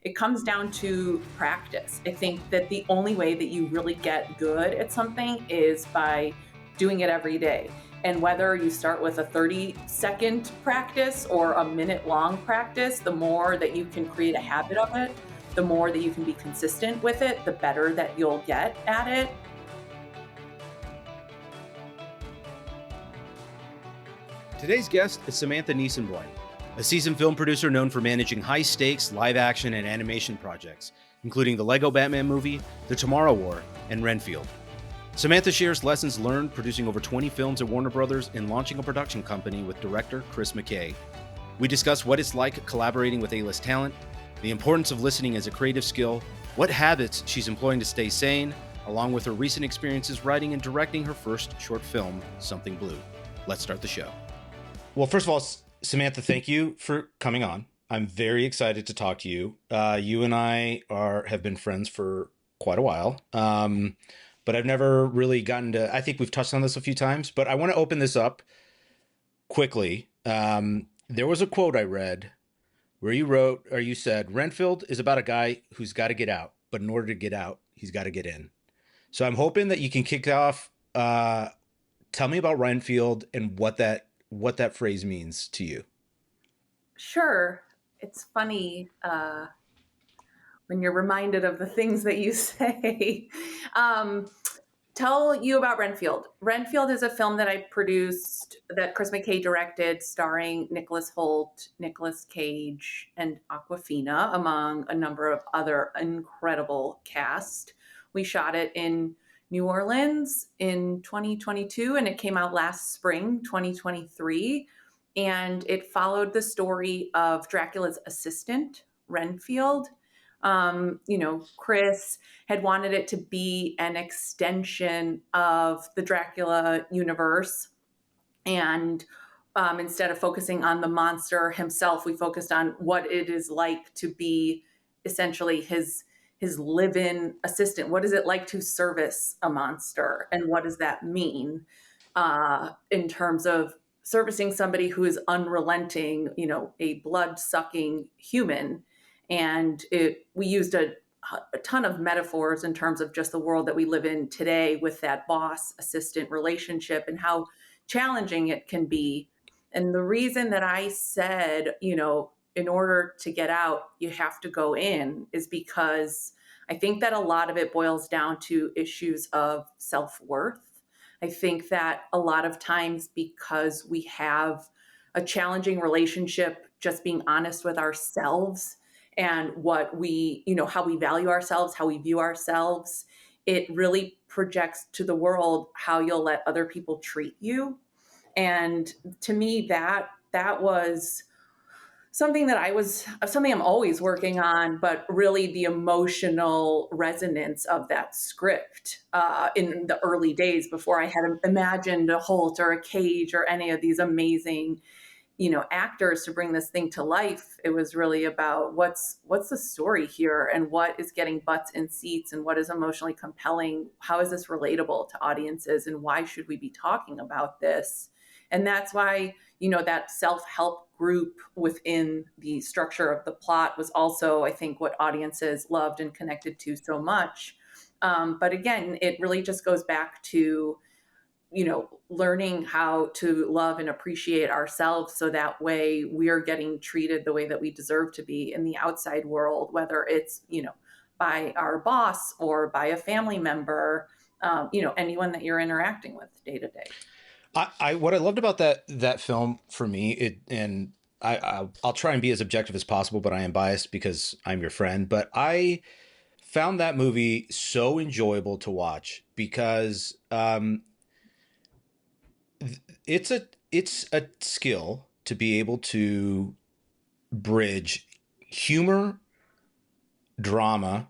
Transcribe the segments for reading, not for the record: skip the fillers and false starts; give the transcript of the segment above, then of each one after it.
it comes down to practice. I think that the only way that you really get good at something is by doing it every day. And whether you start with a 30-second practice or a minute-long practice, the more that you can create a habit of it, the more that you can be consistent with it, the better that you'll get at it. Today's guest is Samantha Nisenboim, a seasoned film producer known for managing high-stakes live-action and animation projects, including the Lego Batman movie, The Tomorrow War, and Renfield. Samantha shares lessons learned producing over 20 films at Warner Brothers and launching a production company with director Chris McKay. We discuss what it's like collaborating with A-list talent, the importance of listening as a creative skill, what habits she's employing to stay sane, along with her recent experiences writing and directing her first short film, Something Blue. Let's start the show. Well, first of all, Samantha, thank you for coming on. I'm very excited to talk to you. You and I have been friends for quite a while, but I've never really gotten to, I think we've touched on this a few times, but I want to open this up quickly. There was a quote I read where you said, Renfield is about a guy who's got to get out, but in order to get out, he's got to get in. So I'm hoping that you can kick off, tell me about Renfield and what that phrase means to you. Sure. It's funny when you're reminded of the things that you say. Tell you about Renfield. Renfield is a film that I produced that Chris McKay directed, starring Nicholas Hoult, Nicolas Cage, and Awkwafina, among a number of other incredible cast. We shot it in New Orleans in 2022, and it came out last spring, 2023. And it followed the story of Dracula's assistant, Renfield. Chris had wanted it to be an extension of the Dracula universe. And instead of focusing on the monster himself, we focused on what it is like to be essentially his live-in assistant. What is it like to service a monster? And what does that mean in terms of servicing somebody who is unrelenting, a blood-sucking human? And we used a ton of metaphors in terms of just the world that we live in today with that boss-assistant relationship and how challenging it can be. And the reason that I said, in order to get out, you have to go in is because I think that a lot of it boils down to issues of self-worth. I think that a lot of times because we have a challenging relationship, just being honest with ourselves and what we, how we value ourselves, how we view ourselves, it really projects to the world how you'll let other people treat you. And to me, that was something I'm always working on, but really the emotional resonance of that script in the early days before I had imagined a Holt or a Cage or any of these amazing, actors to bring this thing to life. It was really about what's the story here and what is getting butts in seats and what is emotionally compelling. How is this relatable to audiences and why should we be talking about this? And that's why, that self-help group within the structure of the plot was also, I think, what audiences loved and connected to so much. But again, it really just goes back to, learning how to love and appreciate ourselves so that way we're getting treated the way that we deserve to be in the outside world, whether it's, by our boss or by a family member, anyone that you're interacting with day to day. What I loved about that film for me, I'll try and be as objective as possible, but I am biased because I'm your friend. But I found that movie so enjoyable to watch because it's a skill to be able to bridge humor, drama,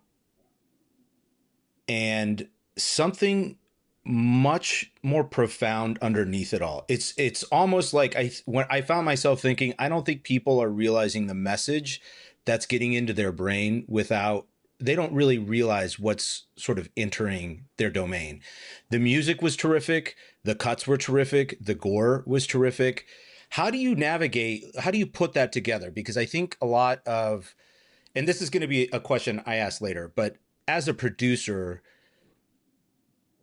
and something much more profound underneath it all. It's almost like when I found myself thinking, I don't think people are realizing the message that's getting into their brain they don't really realize what's sort of entering their domain. The music was terrific. The cuts were terrific. The gore was terrific. How do you put that together? Because I think a lot of and this is going to be a question I ask later, but as a producer,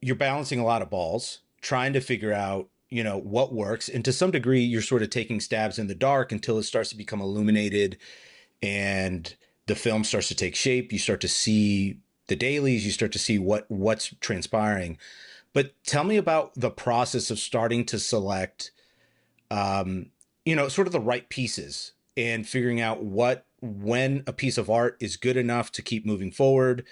you're balancing a lot of balls, trying to figure out, what works. And to some degree, you're sort of taking stabs in the dark until it starts to become illuminated and the film starts to take shape. You start to see the dailies, you start to see what's transpiring. But tell me about the process of starting to select, sort of the right pieces and figuring out when a piece of art is good enough to keep moving forward.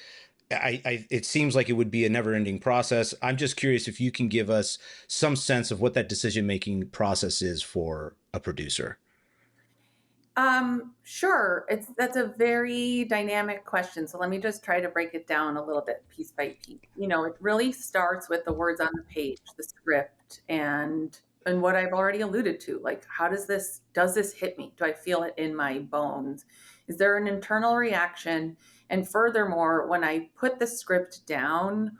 It seems like it would be a never ending process. I'm just curious if you can give us some sense of what that decision-making process is for a producer. Sure. That's a very dynamic question. So let me just try to break it down a little bit piece by piece. It really starts with the words on the page, the script, and what I've already alluded to. Like, does this hit me? Do I feel it in my bones? Is there an internal reaction? And furthermore, when I put the script down,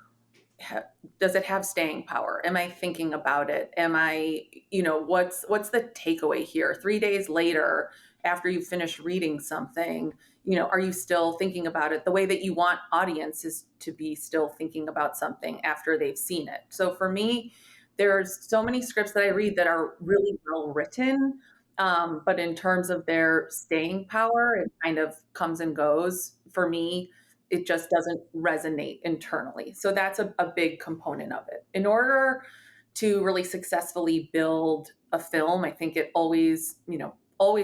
does it have staying power? Am I thinking about it? Am I, what's the takeaway here? 3 days later, after you've finished reading something, are you still thinking about it the way that you want audiences to be still thinking about something after they've seen it? So for me, there's so many scripts that I read that are really well written, but in terms of their staying power, it kind of comes and goes. For me, it just doesn't resonate internally. So that's a big component of it. In order to really successfully build a film, I think it always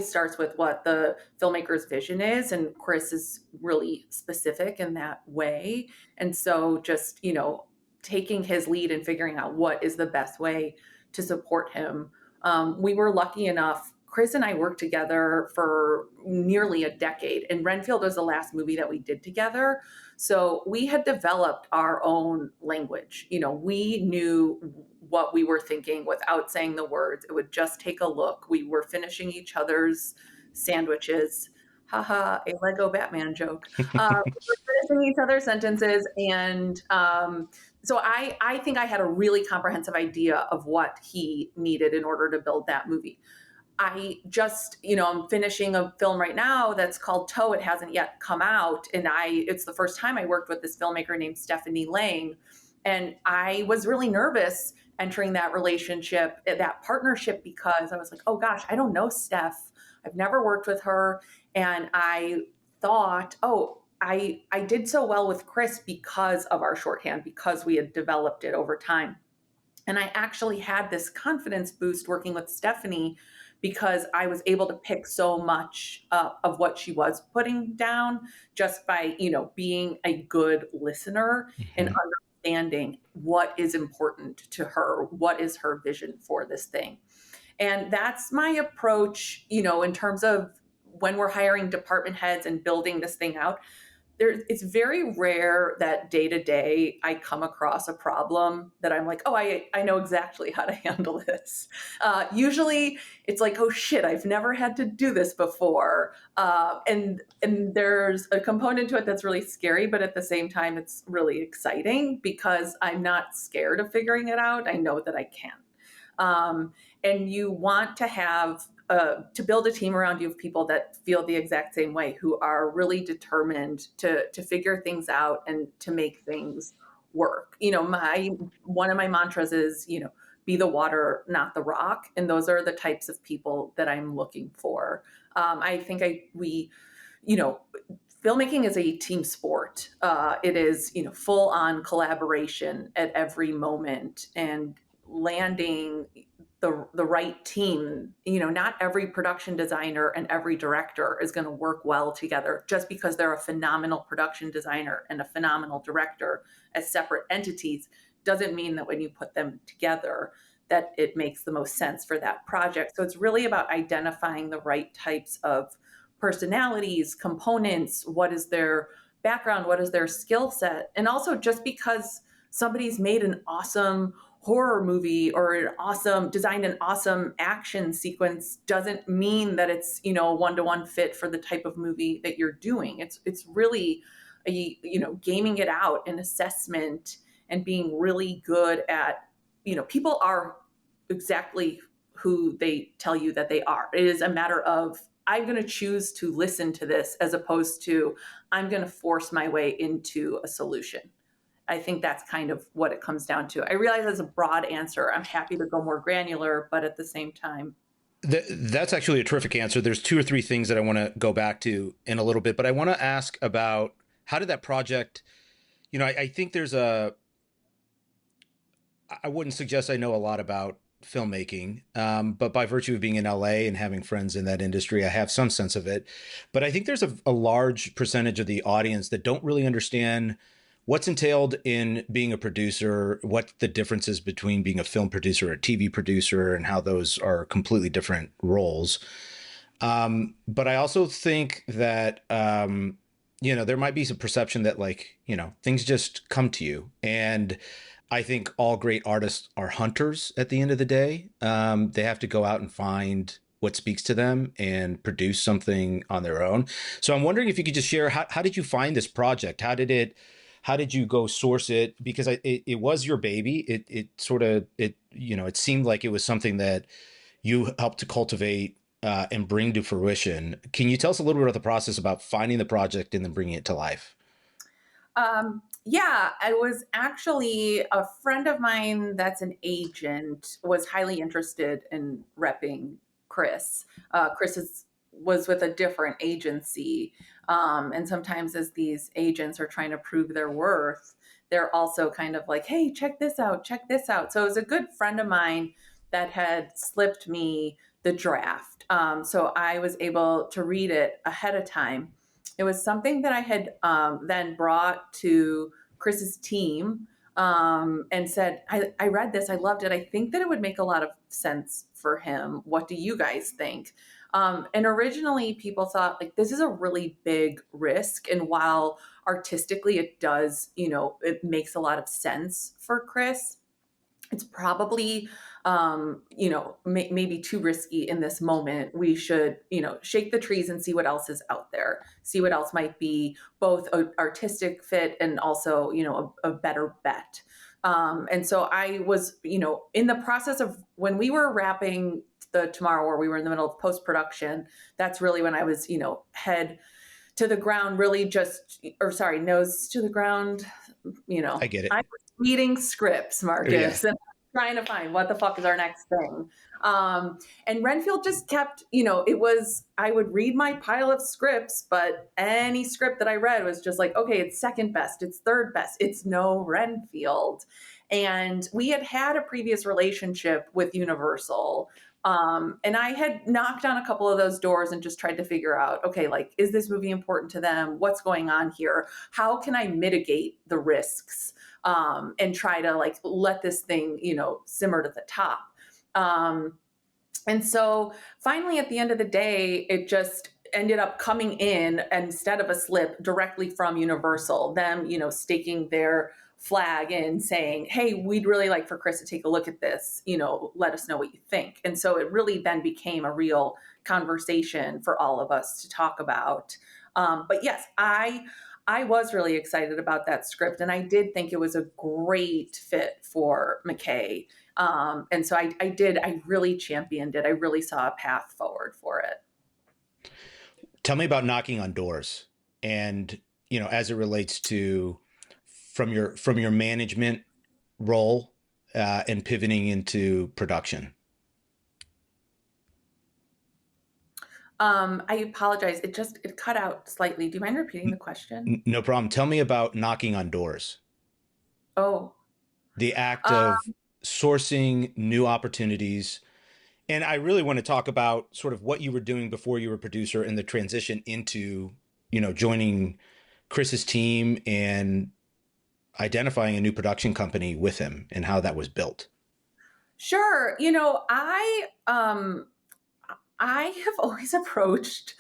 starts with what the filmmaker's vision is. And Chris is really specific in that way. And so just, taking his lead and figuring out what is the best way to support him. We were lucky enough, Chris and I worked together for nearly a decade, and Renfield was the last movie that we did together. So we had developed our own language. We knew what we were thinking without saying the words. It would just take a look. We were finishing each other's sandwiches. Haha, a Lego Batman joke. We were finishing each other's sentences. And so I think I had a really comprehensive idea of what he needed in order to build that movie. I just, I'm finishing a film right now that's called Toe. It hasn't yet come out. And it's the first time I worked with this filmmaker named Stephanie Lang. And I was really nervous entering that relationship, that partnership, because I was like, oh gosh, I don't know Steph. I've never worked with her. And I thought, I did so well with Chris because of our shorthand, because we had developed it over time. And I actually had this confidence boost working with Stephanie because I was able to pick so much of what she was putting down just by, being a good listener and understanding what is important to her, what is her vision for this thing. And that's my approach, in terms of when we're hiring department heads and building this thing out. It's very rare that day to day I come across a problem that I'm like, I know exactly how to handle this. Usually it's like, oh shit, I've never had to do this before. And there's a component to it that's really scary, but at the same time, it's really exciting because I'm not scared of figuring it out. I know that I can. And you want to have to build a team around you of people that feel the exact same way, who are really determined to figure things out and to make things work. One of my mantras is, be the water, not the rock. And those are the types of people that I'm looking for. I think filmmaking is a team sport. It is, full on collaboration at every moment and landing the right team. Not every production designer and every director is going to work well together just because they're a phenomenal production designer and a phenomenal director as separate entities. Doesn't mean that when you put them together that it makes the most sense for that project. So it's really about identifying the right types of personalities, components, what is their background, what is their skill set. And also, just because somebody's made an awesome horror movie or designed an awesome action sequence doesn't mean that it's, a one-to-one fit for the type of movie that you're doing. It's really gaming it out, an assessment, and being really good at, people are exactly who they tell you that they are. It is a matter of I'm going to choose to listen to this as opposed to I'm going to force my way into a solution. I think that's kind of what it comes down to. I realize that's a broad answer. I'm happy to go more granular, but at the same time. That's actually a terrific answer. There's two or three things that I want to go back to in a little bit, but I want to ask about how did that project, I think I wouldn't suggest I know a lot about filmmaking, but by virtue of being in LA and having friends in that industry, I have some sense of it. But I think there's a large percentage of the audience that don't really understand what's entailed in being a producer, what the difference is between being a film producer or a TV producer, and how those are completely different roles. But I also think that, there might be some perception that things just come to you. And I think all great artists are hunters at the end of the day. They have to go out and find what speaks to them and produce something on their own. So I'm wondering if you could just share, how did you find this project? How did you go source it? Because it was your baby. It seemed like it was something that you helped to cultivate and bring to fruition. Can you tell us a little bit about the process about finding the project and then bringing it to life? Yeah, I was actually a friend of mine that's an agent was highly interested in repping Chris. Was with a different agency. And sometimes as these agents are trying to prove their worth, they're also kind of like, hey, check this out, check this out. So it was a good friend of mine that had slipped me the draft. So I was able to read it ahead of time. It was something that I had then brought to Chris's team and said, I read this, I loved it. I think that it would make a lot of sense for him. What do you guys think? And originally people thought like this is a really big risk. And while artistically it does, it makes a lot of sense for Chris, it's probably maybe too risky in this moment. We should shake the trees and see what else is out there, see what else might be both an artistic fit and also a better bet. And so I was in the process of when we were wrapping the Tomorrow War, we were in the middle of post-production. That's really when I was head to the ground, really nose to the ground. I get it. I was reading scripts, Marcus, and trying to find what the fuck is our next thing. And Renfield just kept, I would read my pile of scripts, but any script that I read was just like, okay, it's second best, it's third best, it's no Renfield. And we had a previous relationship with Universal. And I had knocked on a couple of those doors and just tried to figure out, okay, like, is this movie important to them? What's going on here? How can I mitigate the risks and try to like let this thing, simmer to the top? And so finally, at the end of the day, it just ended up coming in instead of a slip directly from Universal, them, staking their flag in saying, hey, we'd really like for Chris to take a look at this, let us know what you think. And so it really then became a real conversation for all of us to talk about. But yes, I was really excited about that script, and I did think it was a great fit for McKay. And so I really championed it. I really saw a path forward for it. Tell me about knocking on doors and, as it relates to from your management role and pivoting into production. I apologize. It cut out slightly. Do you mind repeating the question? No problem. Tell me about knocking on doors. Oh, The act of sourcing new opportunities. And I really want to talk about sort of what you were doing before you were a producer and the transition into, joining Chris's team and identifying a new production company with him and how that was built. sure. I have always approached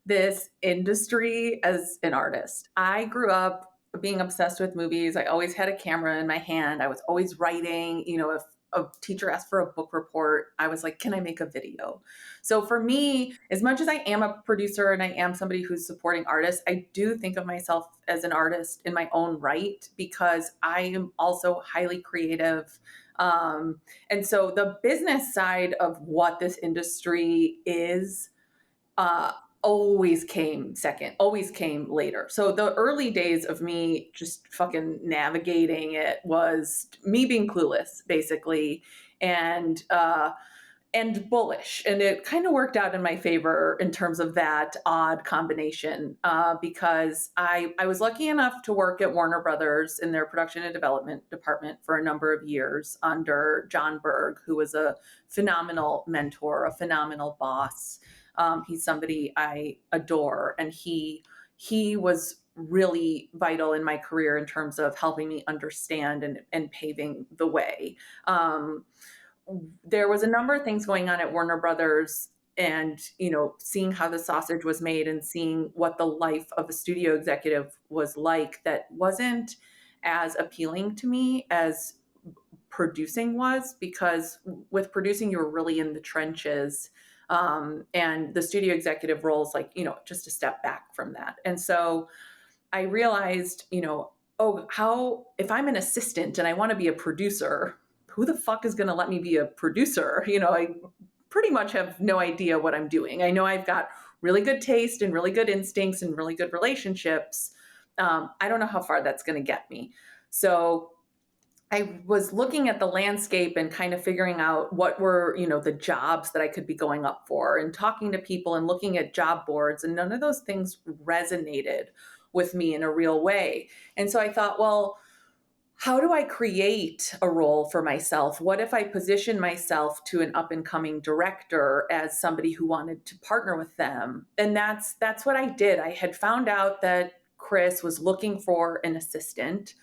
this industry as an artist. I grew up being obsessed with movies. I always had a camera in my hand. I was always writing. If a teacher asked for a book report, I was like, can I make a video? So for me, as much as I am a producer and I am somebody who's supporting artists, I do think of myself as an artist in my own right because I am also highly creative. And so the business side of what this industry is uh, always came second, always came later. So the early days of me just fucking navigating it was me being clueless, basically, and bullish. And it kind of worked out in my favor in terms of that odd combination, because I was lucky enough to work at Warner Brothers in their production and development department for a number of years under John Berg, who was a phenomenal mentor, a phenomenal boss. He's somebody I adore, and he was really vital in my career in terms of helping me understand and paving the way. There was a number of things going on at Warner Brothers, and seeing how the sausage was made and seeing what the life of a studio executive was like, that wasn't as appealing to me as producing was, because with producing you were really in the trenches, and the studio executive roles, like, just a step back from that. And so I realized, oh, how, if I'm an assistant and I want to be a producer, who the fuck is going to let me be a producer? I pretty much have no idea what I'm doing. I know I've got really good taste and really good instincts and really good relationships. I don't know how far that's going to get me. So I was looking at the landscape and kind of figuring out what were, the jobs that I could be going up for, and talking to people and looking at job boards, and none of those things resonated with me in a real way. And so I thought, well, how do I create a role for myself? What if I position myself to an up and coming director as somebody who wanted to partner with them? And that's what I did. I had found out that Chris was looking for an assistant.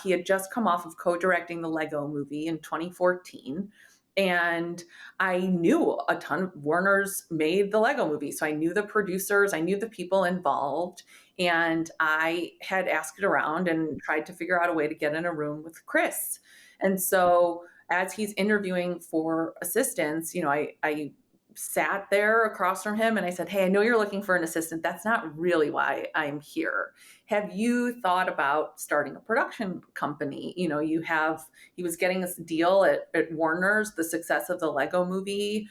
He had just come off of co-directing the Lego movie in 2014. And I knew a ton. Warner's made the Lego movie. So I knew the producers, I knew the people involved. And I had asked it around and tried to figure out a way to get in a room with Chris. And so as he's interviewing for assistants, I sat there across from him and I said, "Hey, I know you're looking for an assistant. That's not really why I'm here. Have you thought about starting a production company? He was getting this deal at Warner's. The success of the Lego movie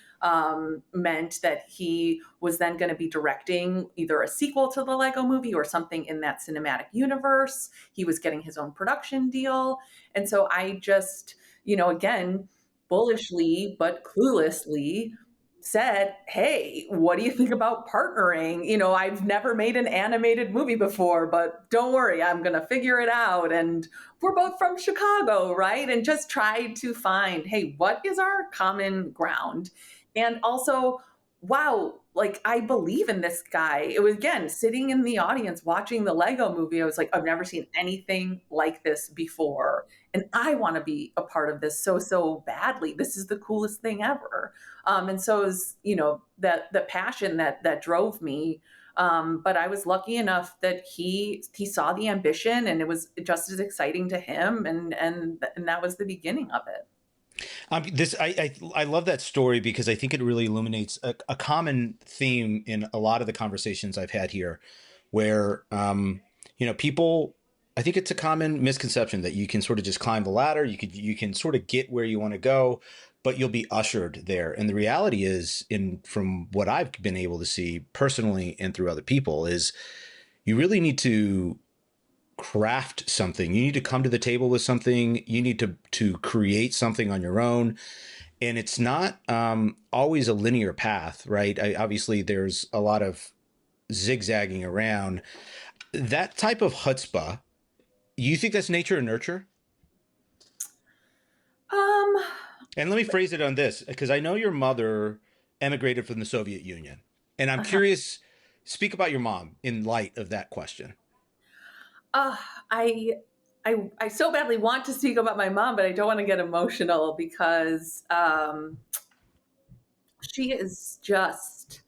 meant that he was then going to be directing either a sequel to the Lego movie or something in that cinematic universe. He was getting his own production deal. And so I just, again, bullishly but cluelessly said, "Hey, what do you think about partnering? I've never made an animated movie before, but don't worry, I'm going to figure it out. And we're both from Chicago, right?" And just tried to find, hey, what is our common ground? And also, wow, like, I believe in this guy. It was, again, sitting in the audience watching the Lego movie. I was like, I've never seen anything like this before. And I want to be a part of this so badly. This is the coolest thing ever. And so it was, that the passion that drove me. But I was lucky enough that he saw the ambition, and it was just as exciting to him. And that was the beginning of it. I love that story because I think it really illuminates a common theme in a lot of the conversations I've had here, where people. I think it's a common misconception that you can sort of just climb the ladder. You can sort of get where you want to go, but you'll be ushered there. And the reality is, from what I've been able to see personally and through other people, is you really need to craft something. You need to come to the table with something. You need to create something on your own. And it's not always a linear path, right? Obviously, there's a lot of zigzagging around. That type of chutzpah, you think that's nature or nurture? And let me phrase it on this, because I know your mother emigrated from the Soviet Union. And I'm curious, speak about your mom in light of that question. I so badly want to speak about my mom, but I don't want to get emotional because she is just,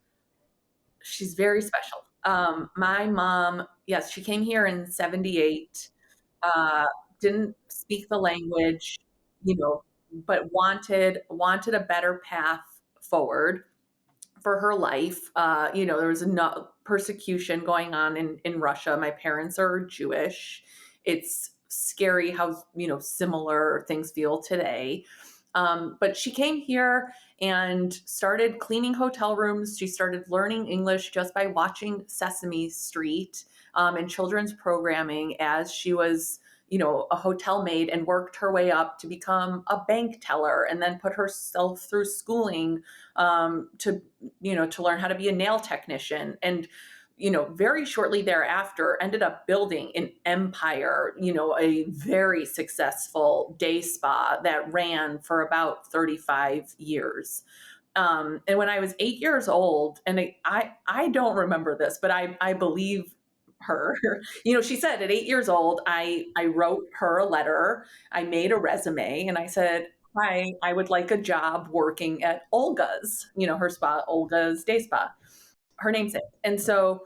she's very special. My mom, yes, she came here in 78, didn't speak the language, but wanted a better path forward for her life. There was no persecution going on in Russia. My parents are Jewish. It's scary how, similar things feel today. But she came here and started cleaning hotel rooms. She started learning English just by watching Sesame Street and children's programming as she was, a hotel maid, and worked her way up to become a bank teller, and then put herself through schooling to learn how to be a nail technician. And very shortly thereafter ended up building an empire, a very successful day spa that ran for about 35 years. And when I was 8 years old, and I don't remember this, but I believe her. She said at 8 years old, I wrote her a letter, I made a resume, and I said, hi, I would like a job working at Olga's, her spa, Olga's Day Spa, her namesake. And so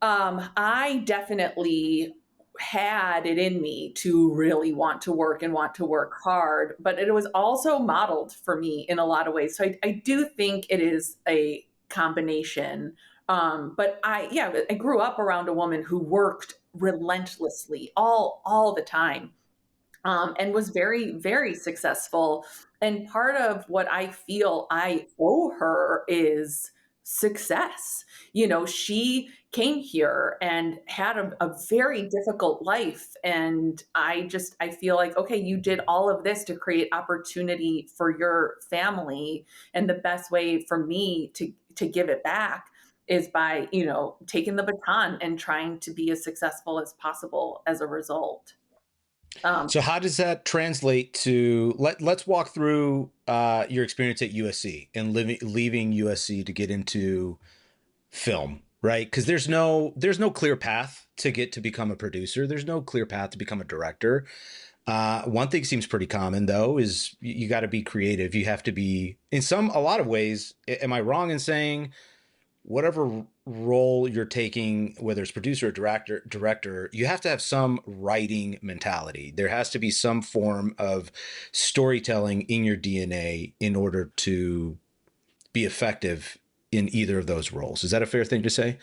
I definitely had it in me to really want to work and want to work hard, but it was also modeled for me in a lot of ways. So I do think it is a combination. But I grew up around a woman who worked relentlessly all the time, and was very, very successul. And part of what I feel I owe her is success. She came here and had a very difficult life. And I feel like, okay, you did all of this to create opportunity for your family. And the best way for me to give it back is by, taking the baton and trying to be as successful as possible as a result. So how does that translate to let's walk through your experience at USC and leaving USC to get into film, right? Because there's no clear path to get to become a producer. There's no clear path to become a director. One thing seems pretty common though is you got to be creative. You have to be a lot of ways. Am I wrong in saying whatever role you're taking, whether it's producer or director, you have to have some writing mentality. There has to be some form of storytelling in your DNA in order to be effective in either of those roles. Is that a fair thing to say?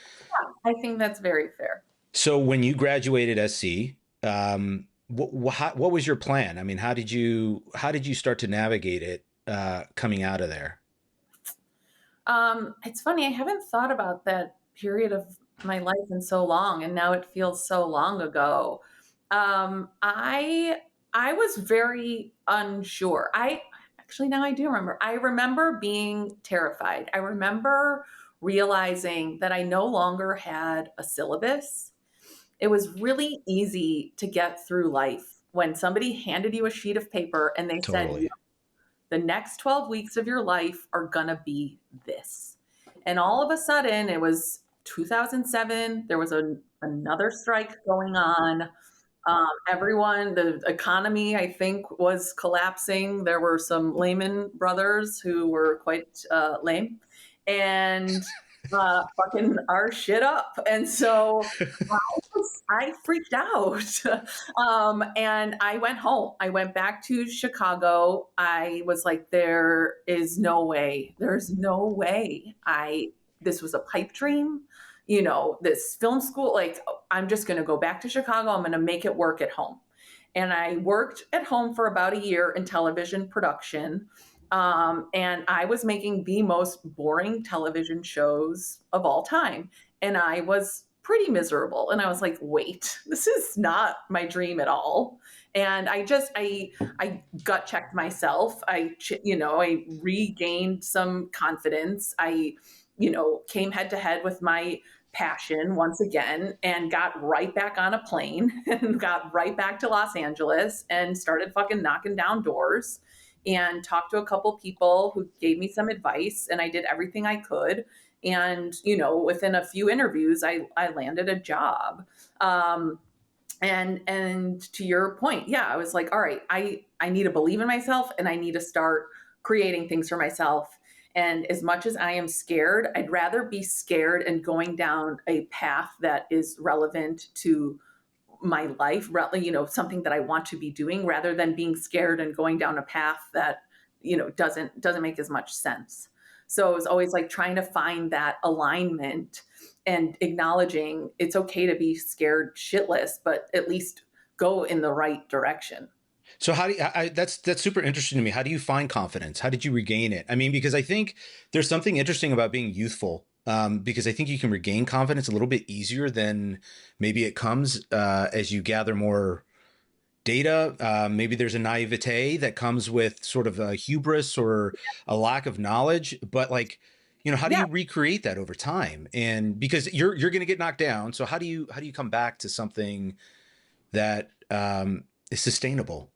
I think that's very fair. So when you graduated SC, what was your plan? I mean, how did you start to navigate it coming out of there? It's funny, I haven't thought about that period of my life in so long, and now it feels so long ago. I was very unsure. I actually, now I do remember. I remember being terrified. I remember realizing that I no longer had a syllabus. It was really easy to get through life when somebody handed you a sheet of paper and they said, Totally. the next 12 weeks of your life are going to be this. And all of a sudden, it was 2007. There was another strike going on. The economy, I think, was collapsing. There were some Lehman brothers who were quite lame and fucking our shit up. And so I freaked out. And I went home. I went back to Chicago. I was like, there is no way. There's no way. This was a pipe dream. This film school, like, I'm just going to go back to Chicago. I'm going to make it work at home. And I worked at home for about a year in television production. And I was making the most boring television shows of all time. And I was pretty miserable. And I was like, wait, this is not my dream at all. And I gut checked myself. I regained some confidence. I came head to head with my passion once again and got right back on a plane and got right back to Los Angeles and started fucking knocking down doors and talked to a couple people who gave me some advice, and I did everything I could. And, within a few interviews, I landed a job. And to your point, yeah, I was like, all right, I need to believe in myself and I need to start creating things for myself. And as much as I am scared, I'd rather be scared and going down a path that is relevant to my life, something that I want to be doing, rather than being scared and going down a path that, doesn't make as much sense. So it was always like trying to find that alignment and acknowledging it's okay to be scared shitless, but at least go in the right direction. So how do you, that's super interesting to me. How do you find confidence? How did you regain it? I mean, because I think there's something interesting about being youthful. Because I think you can regain confidence a little bit easier than maybe it comes as you gather more data. Maybe there's a naivete that comes with sort of a hubris or a lack of knowledge. But like, how do Yeah. you recreate that over time? And because you're going to get knocked down, so how do you come back to something that is sustainable?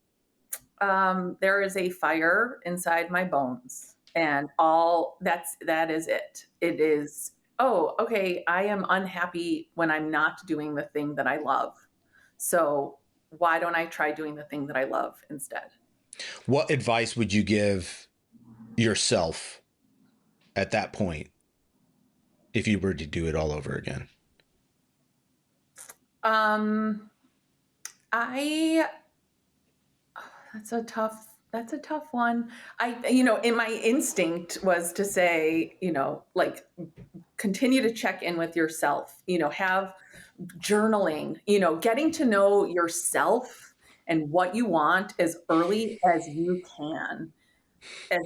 There is a fire inside my bones, and that is it. It is, oh, okay, I am unhappy when I'm not doing the thing that I love. So why don't I try doing the thing that I love instead? What advice would you give yourself at that point if you were to do it all over again? Um, I that's a tough one. In my instinct was to say, like, continue to check in with yourself, have journaling, getting to know yourself and what you want as early as you can. As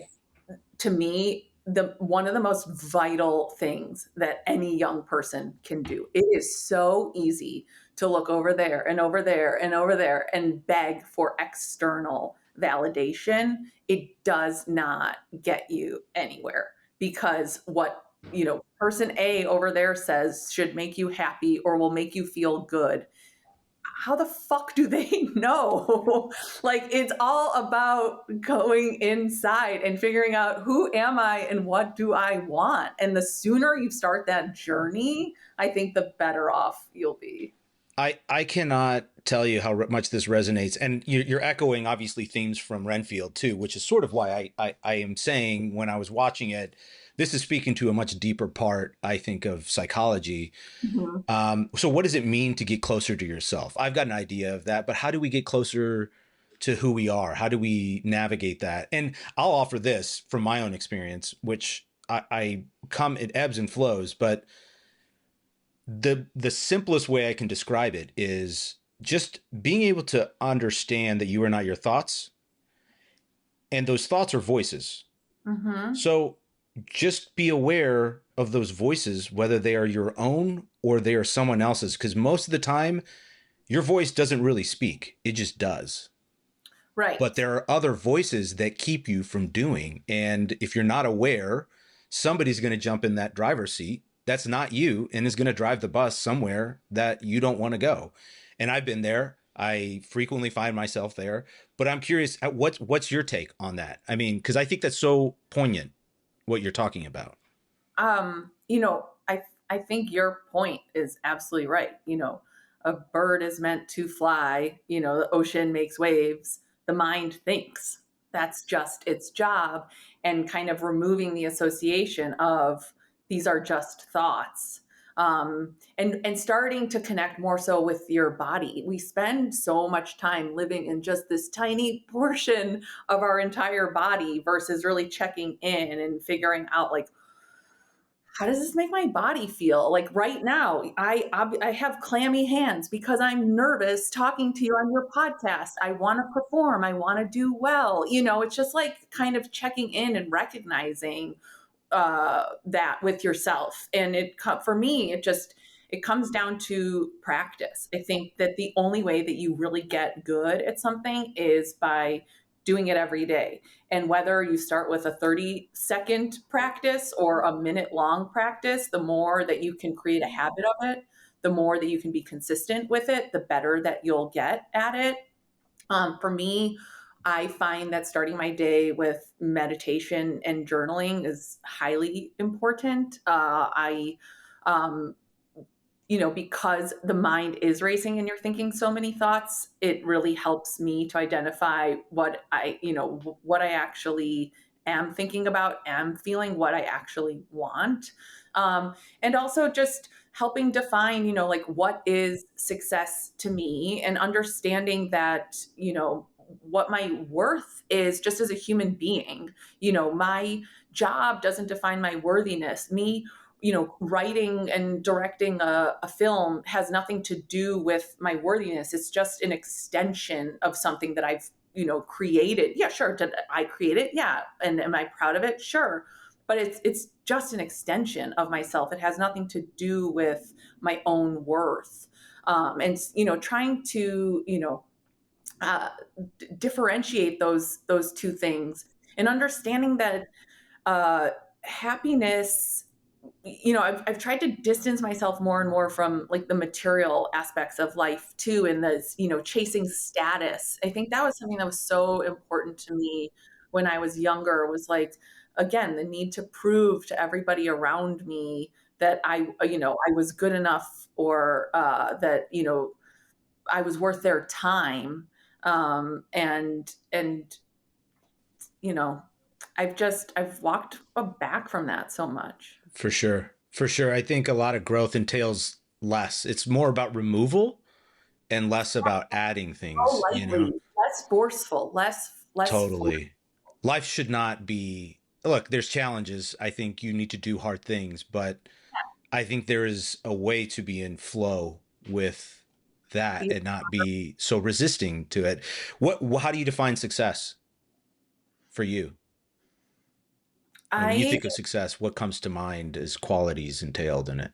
to me, the one of the most vital things that any young person can do. It is so easy to look over there and over there and over there and beg for external validation. It does not get you anywhere, because what person A over there says should make you happy or will make you feel good, how the fuck do they know? Like, it's all about going inside and figuring out, who am I and what do I want? And the sooner you start that journey, I think the better off you'll be. I cannot tell you how much this resonates. And you're echoing obviously themes from Renfield too, which is sort of why I am saying when I was watching it, this is speaking to a much deeper part, I think, of psychology. Mhm. So what does it mean to get closer to yourself? I've got an idea of that, but how do we get closer to who we are? How do we navigate that? And I'll offer this from my own experience, which I come, it ebbs and flows, but the simplest way I can describe it is just being able to understand that you are not your thoughts, and those thoughts are voices. Mhm. So just be aware of those voices, whether they are your own or they are someone else's, because most of the time your voice doesn't really speak, it just does. Right. But there are other voices that keep you from doing, and if you're not aware, somebody's going to jump in that driver's seat that's not you and is going to drive the bus somewhere that you don't want to go. And I've been there. I frequently find myself there, but I'm curious, what's your take on that? I mean, because I think that's so poignant what you're talking about. I think your point is absolutely right. A bird is meant to fly, the ocean makes waves, the mind thinks. That's just its job. And kind of removing the association of, these are just thoughts. And starting to connect more so with your body. We spend so much time living in just this tiny portion of our entire body versus really checking in and figuring out, like, how does this make my body feel? Like right now, I have clammy hands because I'm nervous talking to you on your podcast. I want to perform. I want to do well. It's just like kind of checking in and recognizing that with yourself. And for me, it comes down to practice. I think that the only way that you really get good at something is by doing it every day. And whether you start with a 30-second practice or a minute long practice, the more that you can create a habit of it, the more that you can be consistent with it, the better that you'll get at it. For me, I find that starting my day with meditation and journaling is highly important. Um, because the mind is racing and you're thinking so many thoughts, it really helps me to identify what I actually am thinking about, am feeling, what I actually want. And also just helping define, like, what is success to me, and understanding that, what my worth is just as a human being. My job doesn't define my worthiness. Me writing and directing a film has nothing to do with my worthiness. It's just an extension of something that I've created. Yeah, sure. Did I create it? Yeah. And am I proud of it? Sure. But it's just an extension of myself. It has nothing to do with my own worth. And trying to uh, differentiate those two things, and understanding that uh, happiness, I've tried to distance myself more and more from like the material aspects of life too, and this, chasing status. I think that was something that was so important to me when I was younger, was like, again, the need to prove to everybody around me that I was good enough, or that, I was worth their time. And you know, I've walked back from that so much. For sure. For sure. I think a lot of growth entails less. It's more about removal and less about adding Oh, things, likely less forceful, less force. Totally. Life should not be, look, there's challenges. I think you need to do hard things, but I think there is a way to be in flow with that and not be so resisting to it. How do you define success for you? And when you I think of success, what comes to mind as qualities entailed in it?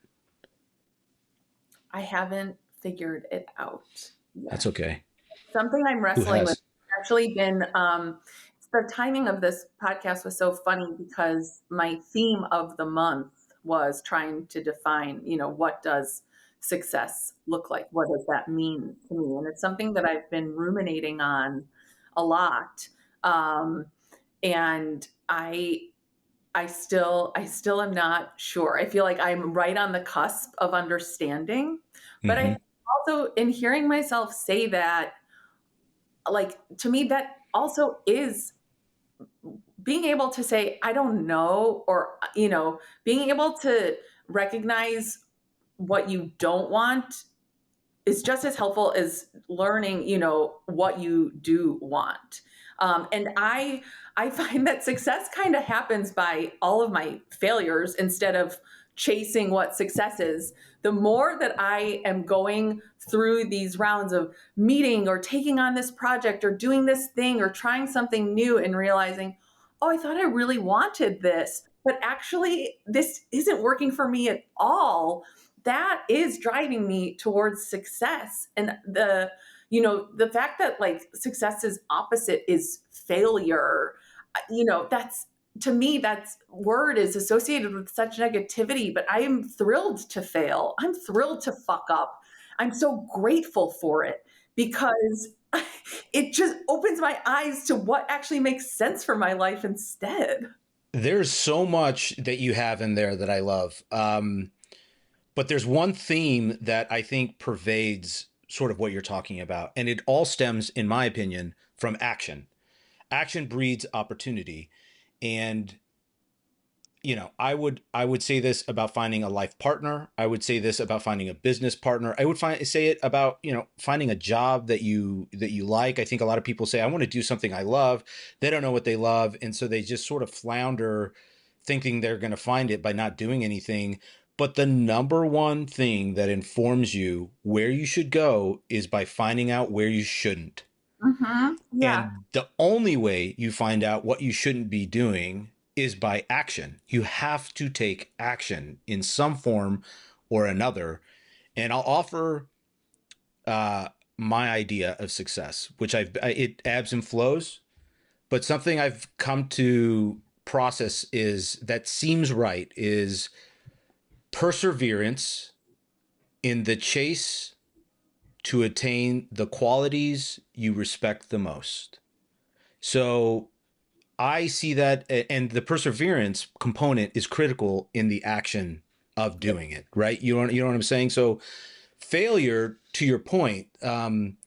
I haven't figured it out That's yet. okay. Something I'm Who wrestling with. has? Actually, been the timing of this podcast was so funny, because my theme of the month was trying to define, what does success look like? What does that mean to me? And it's something that I've been ruminating on a lot. Um, and I still am not sure. I feel like I'm right on the cusp of understanding, but I Mm-hmm. also, in hearing myself say that, like, to me, that also is being able to say I don't know, or being able to recognize what you don't want is just as helpful as learning, what you do want. And I find that success kind of happens by all of my failures, instead of chasing what success is. The more that I am going through these rounds of meeting, or taking on this project, or doing this thing, or trying something new, and realizing, oh, I thought I really wanted this, but actually this isn't working for me at all, that is driving me towards success. And the fact that, like, success's opposite is failure, that's, to me, that's word is associated with such negativity. But I am thrilled to fail, I'm thrilled to fuck up, I'm so grateful for it, because it just opens my eyes to what actually makes sense for my life instead. There's so much that you have in there that I love. But there's one theme that I think pervades sort of what you're talking about. And it all stems, in my opinion, from action. Action breeds opportunity. And I would say this about finding a life partner. I would say this about finding a business partner. I would say it about, finding a job that you like. I think a lot of people say, I want to do something I love. They don't know what they love. And so they just sort of flounder thinking they're going to find it by not doing anything. But the number one thing that informs you where you should go is by finding out where you shouldn't. Yeah. And the only way you find out what you shouldn't be doing is by action. You have to take action in some form or another. And I'll offer my idea of success, which it ebbs and flows, but something I've come to process is that seems right is perseverance in the chase to attain the qualities you respect the most. So I see that, and the perseverance component is critical in the action of doing it, right? You know what I'm saying? So failure, to your point, in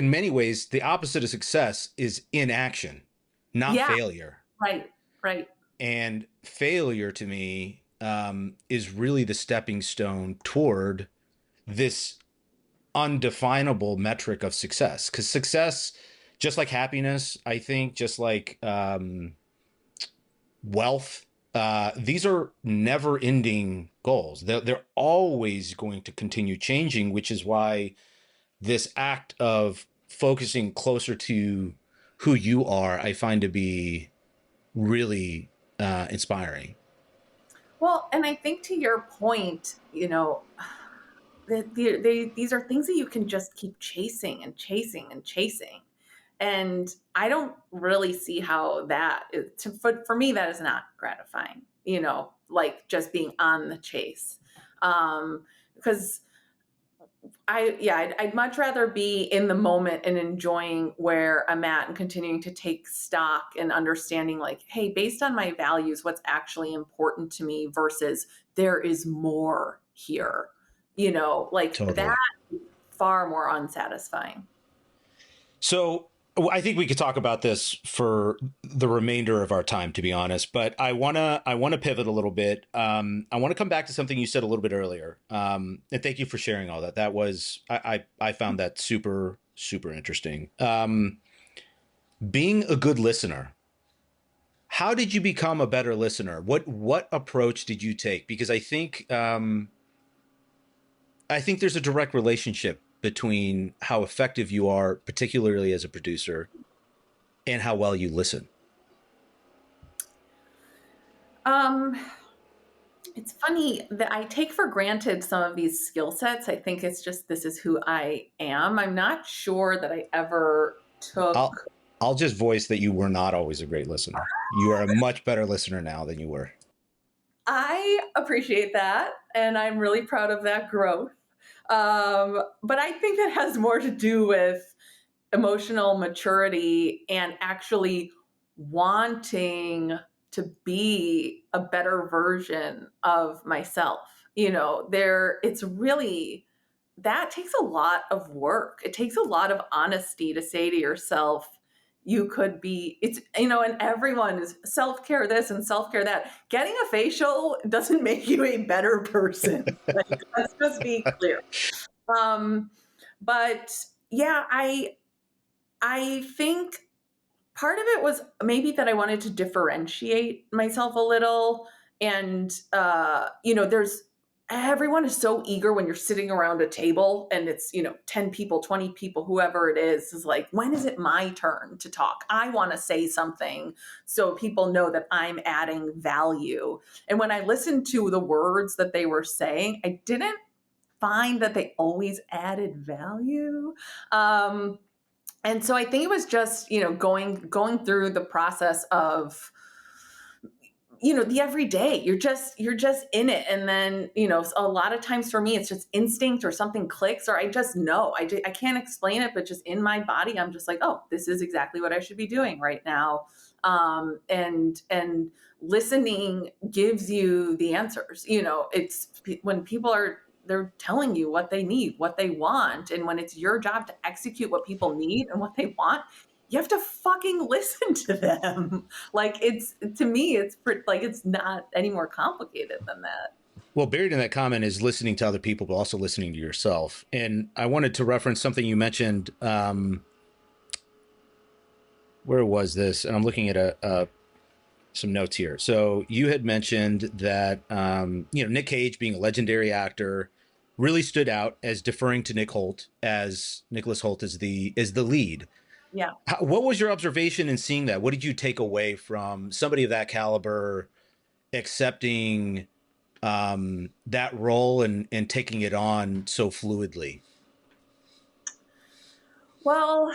many ways, the opposite of success is inaction, not Yeah. failure. Right. Right. And failure to me is really the stepping stone toward this undefinable metric of success. Because success, just like happiness, I think, just like wealth, these are never ending goals. They're always going to continue changing, which is why this act of focusing closer to who you are, I find to be really inspiring. Well, and I think to your point, these are things that you can just keep chasing and chasing and chasing. And I don't really see how that is, for me, that is not gratifying, like just being on the chase. Because I'd much rather be in the moment and enjoying where I'm at and continuing to take stock and understanding, like, hey, based on my values, what's actually important to me versus there is more here, like that, Totally. far more unsatisfying. So I think we could talk about this for the remainder of our time, to be honest. But I wanna pivot a little bit. I want to come back to something you said a little bit earlier. And thank you for sharing all that. That was I found that super super interesting. Being a good listener. How did you become a better listener? What approach did you take? Because I think there's a direct relationship between how effective you are, particularly as a producer, and how well you listen. Um, it's funny that I take for granted some of these skill sets. I think it's just this is who I am. I'm not sure that I ever I'll took. I'll just voice that you were not always a great listener. You are a much better listener now than you were. I appreciate that, and I'm really proud of that growth. But I think that has more to do with emotional maturity and actually wanting to be a better version of myself. It's really, that takes a lot of work. It takes a lot of honesty to say to yourself, you could be, and everyone is self care this and self care that. Getting a facial doesn't make you a better person. Like, let's just be clear. Um, but yeah, I think part of it was maybe that I wanted to differentiate myself a little. And, there's everyone is so eager when you're sitting around a table and it's, 10 people, 20 people, whoever it is like, when is it my turn to talk? I want to say something so people know that I'm adding value. And when I listened to the words that they were saying, I didn't find that they always added value. And so I think it was just, going through the process of, the everyday. You're just in it. And then, a lot of times for me, it's just instinct or something clicks or I just know. I can't explain it, but just in my body, I'm just like, oh, this is exactly what I should be doing right now. And listening gives you the answers. It's when people they're telling you what they need, what they want. And when it's your job to execute what people need and what they want, you have to fucking listen to them. Like, to me, it's not any more complicated than that. Well, buried in that comment is listening to other people, but also listening to yourself. And I wanted to reference something you mentioned. Where was this? And I'm looking at some notes here. So you had mentioned that Nick Cage, being a legendary actor, really stood out as deferring to Nicholas Hoult is the lead. Yeah. What was your observation in seeing that? What did you take away from somebody of that caliber accepting that role and taking it on so fluidly? Well,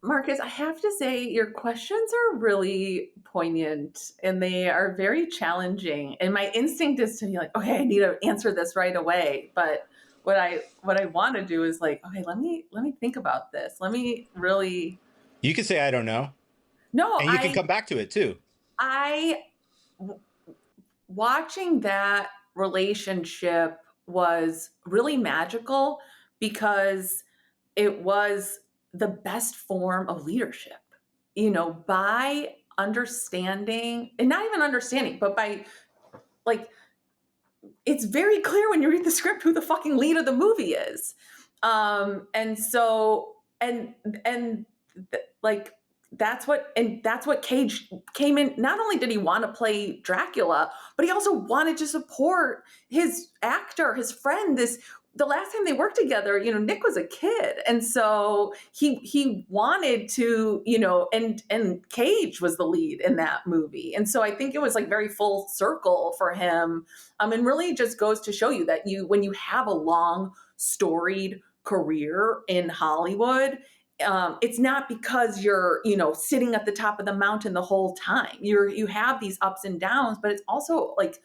Marcus, I have to say your questions are really poignant and they are very challenging. And my instinct is to be like, okay, I need to answer this right away. But what I want to do is like, okay, let me think about this. Let me really. You can say, I don't know. No, And you can come back to it too. I watching that relationship was really magical because it was the best form of leadership, by understanding, and not even understanding, but by, like, it's very clear when you read the script who the fucking lead of the movie is. And so, and like, that's what Cage came in. Not only did he want to play Dracula, but he also wanted to support his actor, his friend, this the last time they worked together, Nick was a kid. And so he wanted to, and Cage was the lead in that movie. And so I think it was like very full circle for him. And really just goes to show you that when you have a long, storied career in Hollywood, it's not because you're, sitting at the top of the mountain the whole time. You have these ups and downs, but it's also like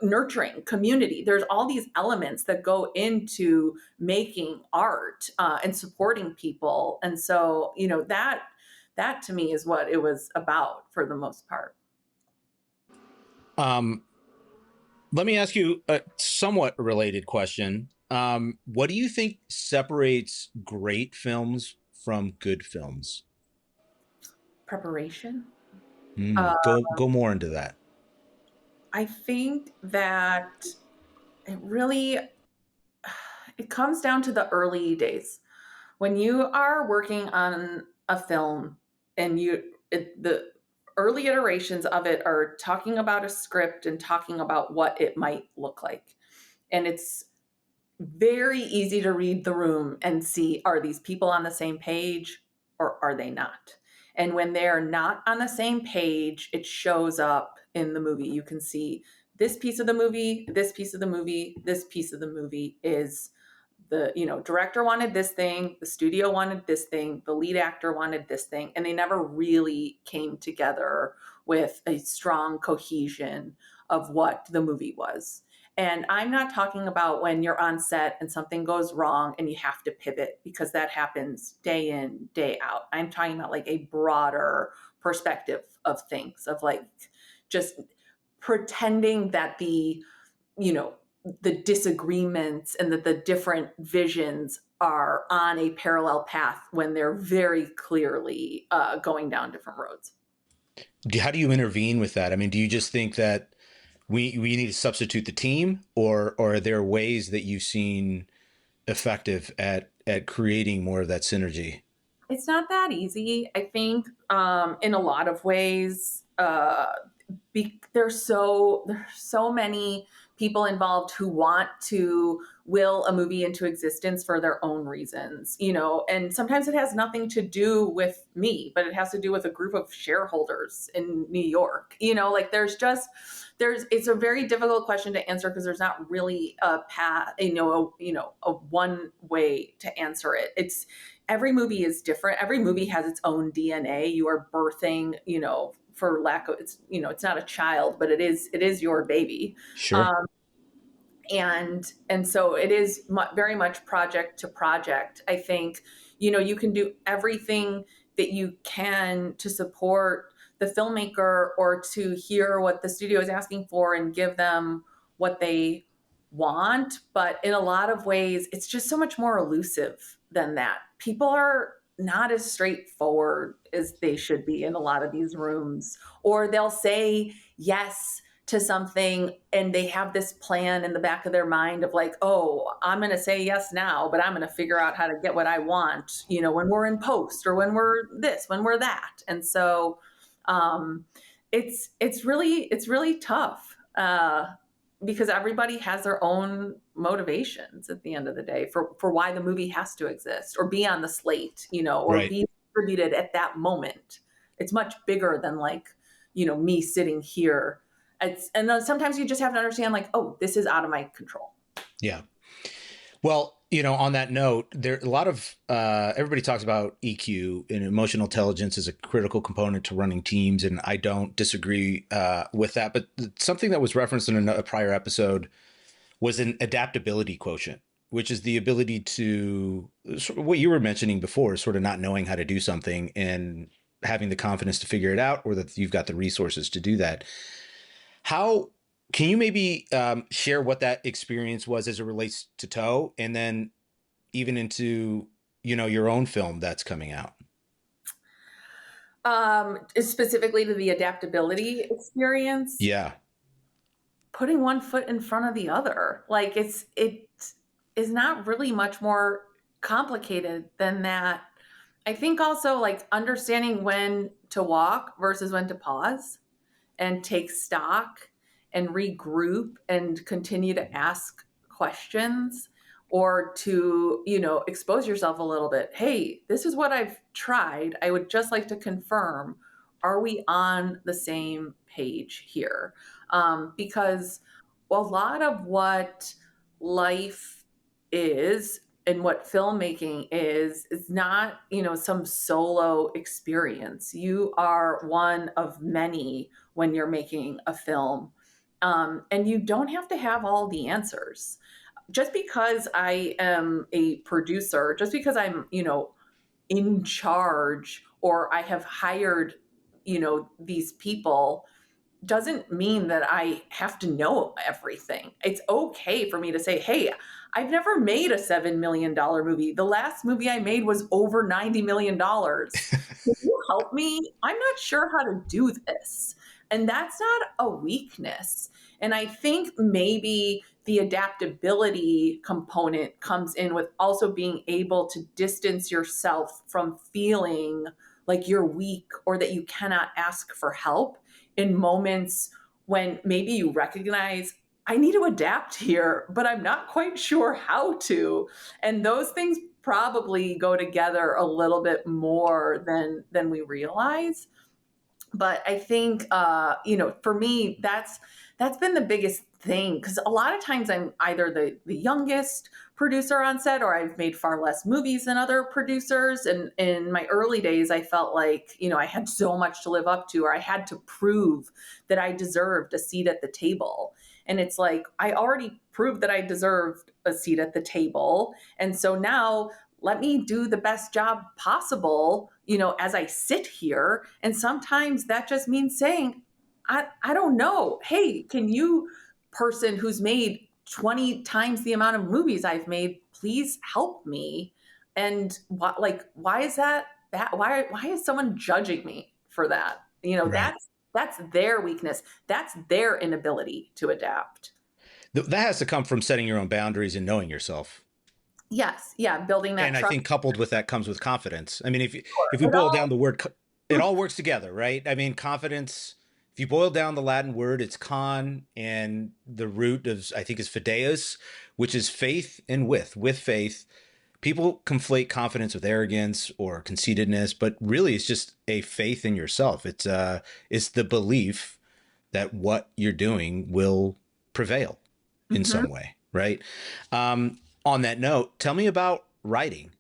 nurturing community. There's all these elements that go into making art and supporting people. And so, that to me is what it was about for the most part. Let me ask you a somewhat related question. What do you think separates great films from good films? Preparation. Go more into that. I think that it comes down to the early days. When you are working on a film and the early iterations of it are talking about a script and talking about what it might look like. And it's very easy to read the room and see, are these people on the same page or are they not? And when they're not on the same page, it shows up in the movie. You can see this piece of the movie, this piece of the movie, this piece of the movie is the director wanted this thing, the studio wanted this thing, the lead actor wanted this thing, and they never really came together with a strong cohesion of what the movie was. And I'm not talking about when you're on set and something goes wrong and you have to pivot, because that happens day in, day out. I'm talking about like a broader perspective of things, of like just pretending that the disagreements and that the different visions are on a parallel path when they're very clearly going down different roads. How do you intervene with that? I mean, do you just think that we need to substitute the team, or are there ways that you've seen effective at creating more of that synergy? It's not that easy. I think in a lot of ways, there's so many people involved who want to will a movie into existence for their own reasons, and sometimes it has nothing to do with me, but it has to do with a group of shareholders in New York. Like it's a very difficult question to answer, because there's not really a path, a one way to answer it. Every movie is different. Every movie has its own DNA. You are birthing, for lack of, it's not a child, but it is your baby. Sure. And so it is very much project to project. I think, you can do everything that you can to support the filmmaker or to hear what the studio is asking for and give them what they want. But in a lot of ways, it's just so much more elusive than that. People are not as straightforward as they should be in a lot of these rooms, or they'll say yes to something and they have this plan in the back of their mind of like, oh, I'm going to say yes now, but I'm going to figure out how to get what I want, when we're in post, or when we're this, when we're that. And so it's really tough because everybody has their own motivations at the end of the day for why the movie has to exist or be on the slate, or Right. be distributed at that moment. It's much bigger than like, me sitting here. And then sometimes you just have to understand like, oh, this is out of my control. Yeah. Well, on that note, there a lot of everybody talks about EQ, and emotional intelligence is a critical component to running teams, and I don't disagree with that. But something that was referenced in a prior episode was an adaptability quotient, which is the ability to, what you were mentioning before, sort of not knowing how to do something and having the confidence to figure it out, or that you've got the resources to do that. How can you maybe share what that experience was as it relates to Toe, and then even into, your own film that's coming out? Specifically to the adaptability experience, Yeah. putting one foot in front of the other. Like it is not really much more complicated than that. I think also like understanding when to walk versus when to pause and take stock and regroup and continue to ask questions or to, expose yourself a little bit. Hey, this is what I've tried. I would just like to confirm, are we on the same page here? Because a lot of what life is and what filmmaking is not, some solo experience. You are one of many when you're making a film. And you don't have to have all the answers. Just because I am a producer, just because I'm, in charge, or I have hired, these people, doesn't mean that I have to know everything. It's okay for me to say, hey, I've never made a $7 million movie. The last movie I made was over $90 million. Can you help me? I'm not sure how to do this. And that's not a weakness. And I think maybe the adaptability component comes in with also being able to distance yourself from feeling like you're weak or that you cannot ask for help in moments when maybe you recognize, I need to adapt here, but I'm not quite sure how to. And those things probably go together a little bit more than we realize. But I think, for me, that's been the biggest thing, because a lot of times I'm either the youngest producer on set, or I've made far less movies than other producers. And in my early days, I felt like, I had so much to live up to, or I had to prove that I deserved a seat at the table. And it's like, I already proved that I deserved a seat at the table. And so now let me do the best job possible, as I sit here. And sometimes that just means saying, I don't know. Hey, can you, person who's made 20 times the amount of movies I've made, please help me? And why is that? Why is someone judging me for that? Right. That's their weakness. That's their inability to adapt. That has to come from setting your own boundaries and knowing yourself. Yes. Yeah. Building that And I trust. think coupled with that comes with confidence. I mean, if we It boil all, down the word, it all works together, right? I mean, confidence, if you boil down the Latin word, it's con, and the root of, I think, is fideus, which is faith, and with faith. People conflate confidence with arrogance or conceitedness, but really it's just a faith in yourself. It's the belief that what you're doing will prevail in mhm. some way, right? On that note, tell me about writing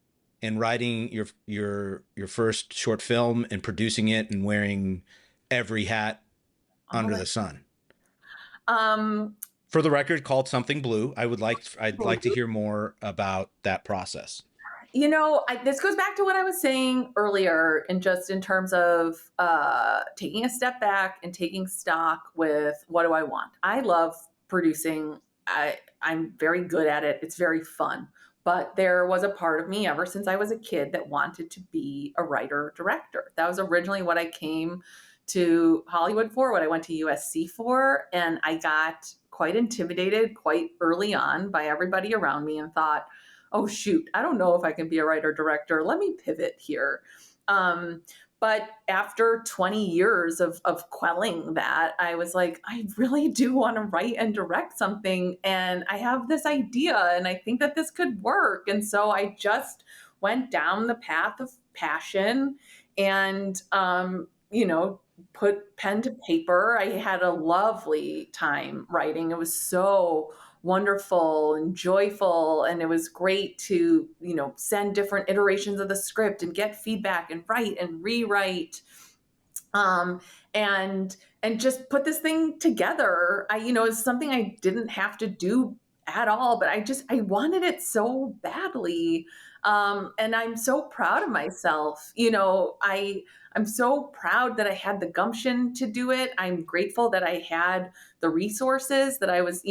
and writing your first short film and producing it and wearing every hat All under that. the sun. Um, For the record, called Something Blue. I'd like to hear more about that process. this goes back to what I was saying earlier, and just in terms of taking a step back and taking stock with, what do I want? I love producing. I'm very good at it. It's very fun. But there was a part of me ever since I was a kid that wanted to be a writer director. That was originally what I came to Hollywood for, what I went to USC for. And I got quite intimidated quite early on by everybody around me and thought, oh, shoot, I don't know if I can be a writer director. Let me pivot here. But after 20 years of quelling that, I was like, I really do want to write and direct something. And I have this idea, and I think that this could work. And so I just went down the path of passion and, put pen to paper. I had a lovely time writing. It was so wonderful and joyful, and it was great to send different iterations of the script and get feedback and write and rewrite, um and just put this thing together. It's something I didn't have to do at all, but I wanted it so badly. And I'm so proud of myself. I'm so proud that I had the gumption to do it. I'm grateful that I had the resources, that I was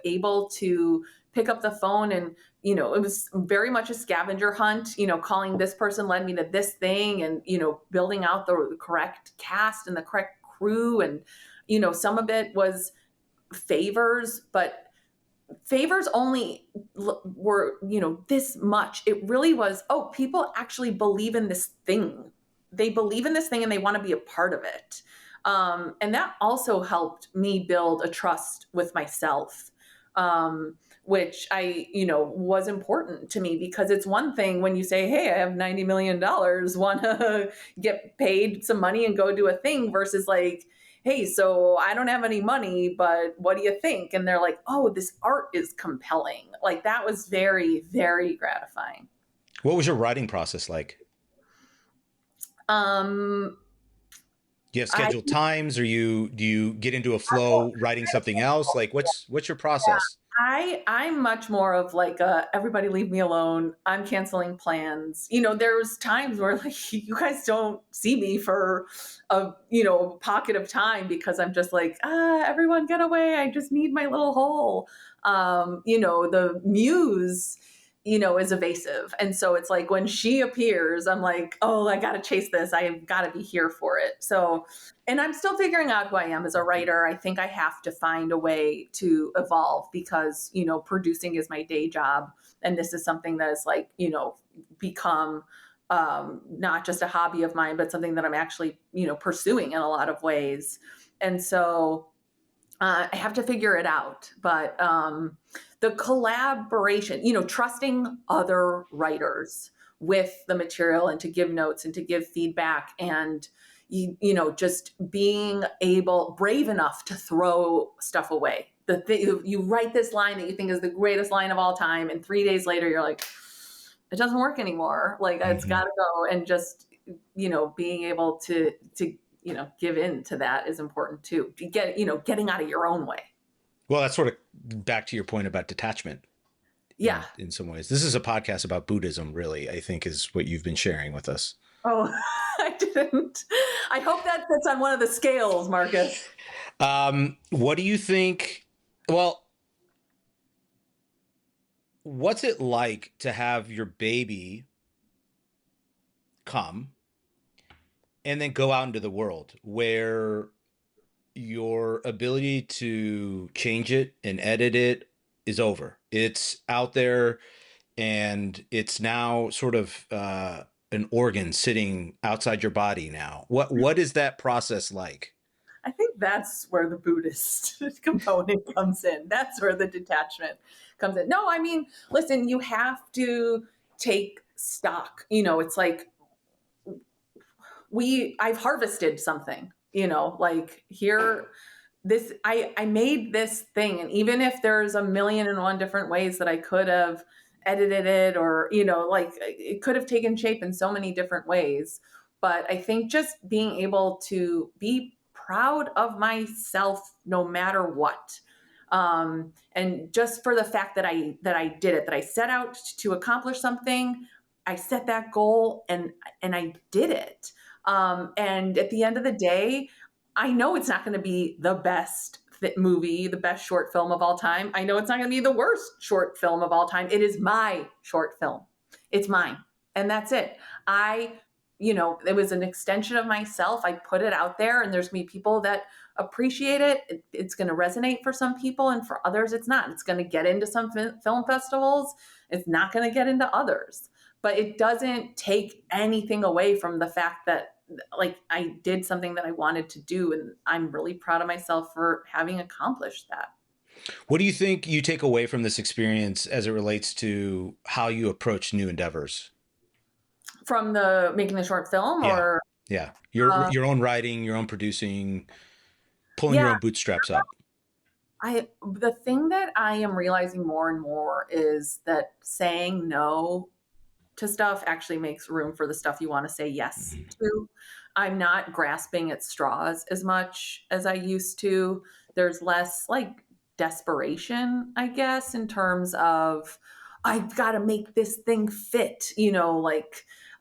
able to pick up the phone. And it was very much a scavenger hunt. Calling this person led me to this thing, and building out the correct cast and the correct crew. And some of it was favors, but favors only were this much. It really was, oh, people actually believe in this thing. They believe in this thing and they want to be a part of it. And that also helped me build a trust with myself, which was important to me, because it's one thing when you say, hey, I have $90 million, want to get paid some money and go do a thing, versus like, hey, so I don't have any money, but what do you think? And they're like, oh, this art is compelling. Like, that was very, very gratifying. What was your writing process like? Um, Do you have I, scheduled times, or do you get into a flow writing something else? Like, what's your process? I'm much more of like everybody leave me alone. I'm canceling plans. There's times where like you guys don't see me for a pocket of time, because I'm just like, everyone get away. I just need my little hole. The muse is evasive. And so it's like when she appears, I'm like, oh, I got to chase this. I've got to be here for it. So, and I'm still figuring out who I am as a writer. I think I have to find a way to evolve, because, producing is my day job. And this is something that is like, become not just a hobby of mine, but something that I'm actually, pursuing in a lot of ways. And so I have to figure it out. But the collaboration, trusting other writers with the material, and to give notes and to give feedback, and just being brave enough to throw stuff away. You write this line that you think is the greatest line of all time, and 3 days later you're like, it doesn't work anymore. Like, it's got to go. And just being able to give in to that is important too. To getting out of your own way. Well, that's sort of back to your point about detachment. Yeah. In some ways, this is a podcast about Buddhism, really, I think, is what you've been sharing with us. Oh, I didn't. I hope that fits on one of the scales, Marcus. What do you think? Well, what's it like to have your baby come and then go out into the world, where your ability to change it and edit it is over? It's out there, and it's now sort of an organ sitting outside your body now. What is that process like? I think that's where the Buddhist component comes in. That's where the detachment comes in. No, I mean, listen, you have to take stock. It's like I've harvested something, like here, I made this thing. And even if there's a million and one different ways that I could have edited it, or, like it could have taken shape in so many different ways. But I think just being able to be proud of myself no matter what. And just for the fact that I did it, that I set out to accomplish something, I set that goal, and I did it. And at the end of the day, I know it's not going to be the best movie, the best short film of all time. I know it's not going to be the worst short film of all time. It is my short film. It's mine. And that's it. It was an extension of myself. I put it out there, and there's going to be people that appreciate it. It's going to resonate for some people, and for others, it's not. It's going to get into some film festivals. It's not going to get into others. But it doesn't take anything away from the fact that, like, I did something that I wanted to do, and I'm really proud of myself for having accomplished that. What do you think you take away from this experience as it relates to how you approach new endeavors? From making the short film, yeah. or your own writing, your own producing, pulling your own bootstraps up? The thing that I am realizing more and more is that saying no to stuff actually makes room for the stuff you want to say yes to. I'm not grasping at straws as much as I used to. There's less like desperation, I guess, in terms of I've got to make this thing fit,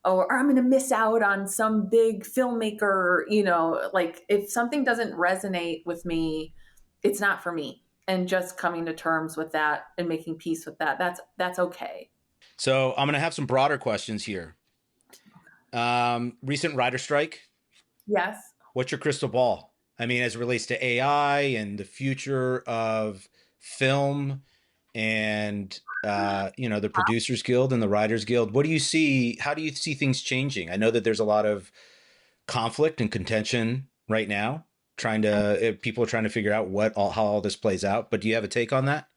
or I'm going to miss out on some big filmmaker, like if something doesn't resonate with me, it's not for me. And just coming to terms with that and making peace with that, that's okay. So I'm going to have some broader questions here. Recent writer strike. Yes. What's your crystal ball? I mean, as it relates to AI and the future of film and, the Producers Guild and the Writers Guild, what do you see? How do you see things changing? I know that there's a lot of conflict and contention right now, people are trying to figure out how all this plays out. But do you have a take on that?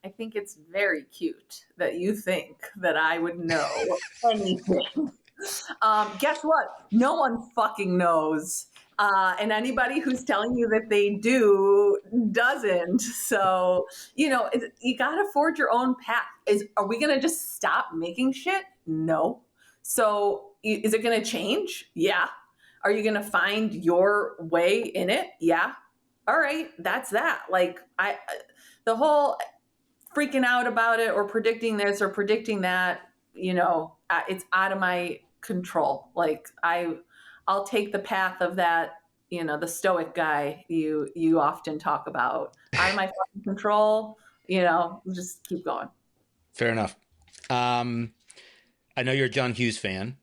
I think it's very cute that you think that I would know anything. Guess what? No one fucking knows. And anybody who's telling you that they do doesn't. So, you got to forge your own path. Are we going to just stop making shit? No. So, is it going to change? Yeah. Are you going to find your way in it? Yeah. All right. That's that. Like, the whole freaking out about it or predicting this or predicting that, it's out of my control. Like I'll take the path of that, the stoic guy you often talk about. Out of my fucking control, just keep going. Fair enough. I know you're a John Hughes fan.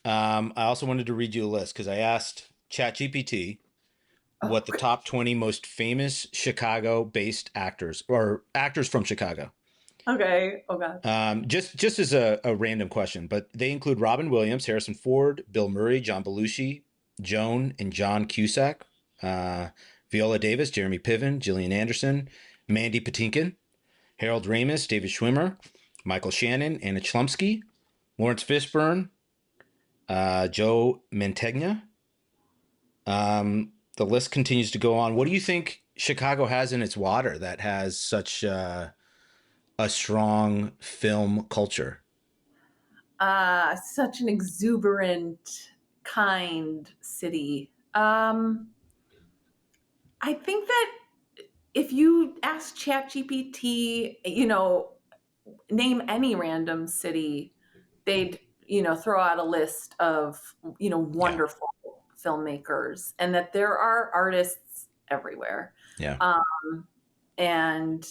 I also wanted to read you a list because I asked ChatGPT what the top 20 most famous Chicago-based actors or actors from Chicago. Okay. Oh God. Just as a random question, but they include Robin Williams, Harrison Ford, Bill Murray, John Belushi, Joan and John Cusack, Viola Davis, Jeremy Piven, Gillian Anderson, Mandy Patinkin, Harold Ramis, David Schwimmer, Michael Shannon, Anna Chlumsky, Lawrence Fishburne, Joe Mantegna. The list continues to go on. What do you think Chicago has in its water that has such a strong film culture? Such an exuberant, kind city. I think that if you ask ChatGPT, name any random city, they'd, throw out a list of, wonderful filmmakers, and that there are artists everywhere. Yeah. And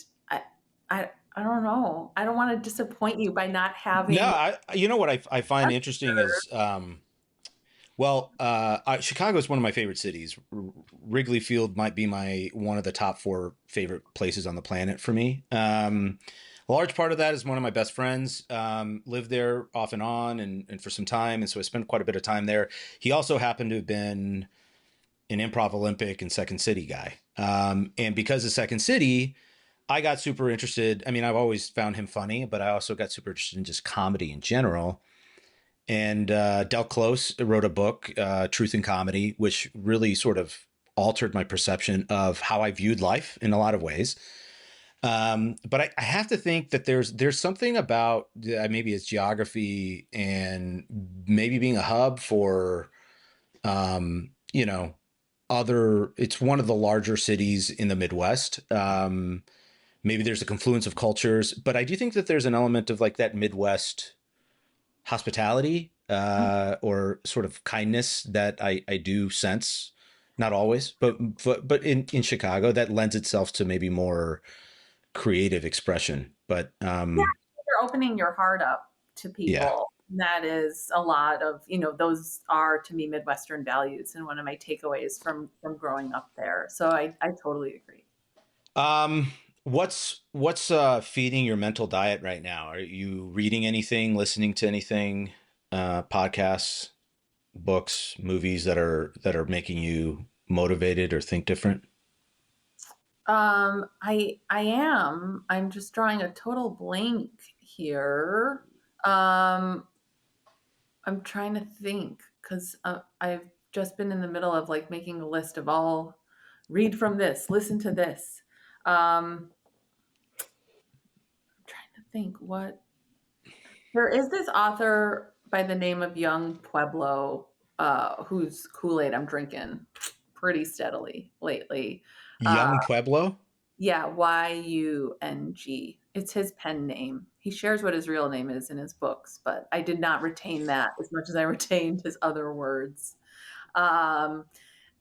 I don't know. I don't want to disappoint you by not having. No, what I find interesting is, Chicago is one of my favorite cities. Wrigley Field might be one of the top 4 favorite places on the planet for me. A large part of that is one of my best friends lived there off and on and for some time. And so I spent quite a bit of time there. He also happened to have been an Improv Olympic and Second City guy. And because of Second City, I got super interested. I mean, I've always found him funny, but I also got super interested in just comedy in general. And Del Close wrote a book, Truth in Comedy, which really sort of altered my perception of how I viewed life in a lot of ways. But I have to think that there's something about maybe it's geography and maybe being a hub for, it's one of the larger cities in the Midwest. Maybe there's a confluence of cultures, but I do think that there's an element of like that Midwest hospitality or sort of kindness that I do sense, not always, but in Chicago that lends itself to maybe more creative expression. But you're opening your heart up to people. Yeah. That is a lot of, those are to me Midwestern values and one of my takeaways from growing up there. So I totally agree. What's feeding your mental diet right now? Are you reading anything, listening to anything, podcasts, books, movies that are making you motivated or think different? I am. I'm just drawing a total blank here. I'm trying to think because I've just been in the middle of like making a list of all read from this, listen to this. I'm trying to think what there is this author by the name of Young Pueblo, whose Kool-Aid I'm drinking pretty steadily lately. Young Pueblo? Yeah, Yung. It's his pen name. He shares what his real name is in his books, but I did not retain that as much as I retained his other words.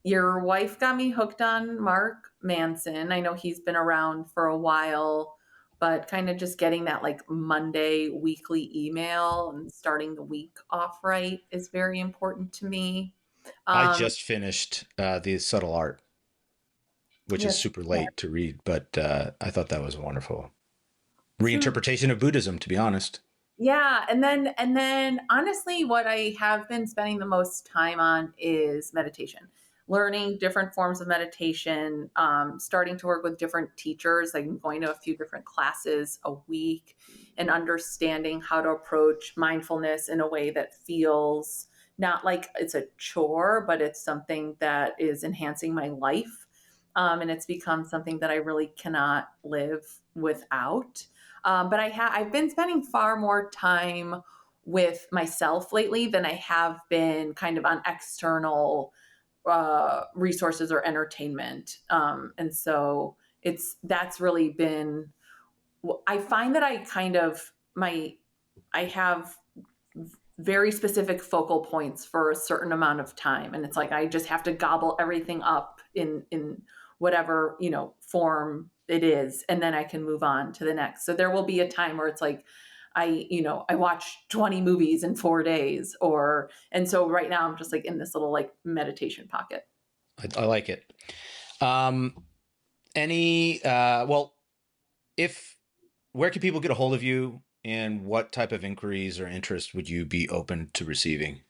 Your wife got me hooked on Mark Manson. I know he's been around for a while, but kind of just getting that like Monday weekly email and starting the week off right is very important to me. I just finished The Subtle Art, which is super late to read, but I thought that was a wonderful reinterpretation of Buddhism, to be honest. Yeah. And then honestly, what I have been spending the most time on is meditation. learning different forms of meditation, starting to work with different teachers, like going to a few different classes a week, and understanding how to approach mindfulness in a way that feels not like it's a chore, but it's something that is enhancing my life. And it's become something that I really cannot live without. But I've been spending far more time with myself lately than I have been kind of on external resources or entertainment. And so that's really been, I find that I have very specific focal points for a certain amount of time. And it's like, I just have to gobble everything up in whatever, form it is. And then I can move on to the next. So there will be a time where it's like, I watch 20 movies in 4 days and so right now I'm just like in this little like meditation pocket. I like it. Where can people get a hold of you, and what type of inquiries or interest would you be open to receiving?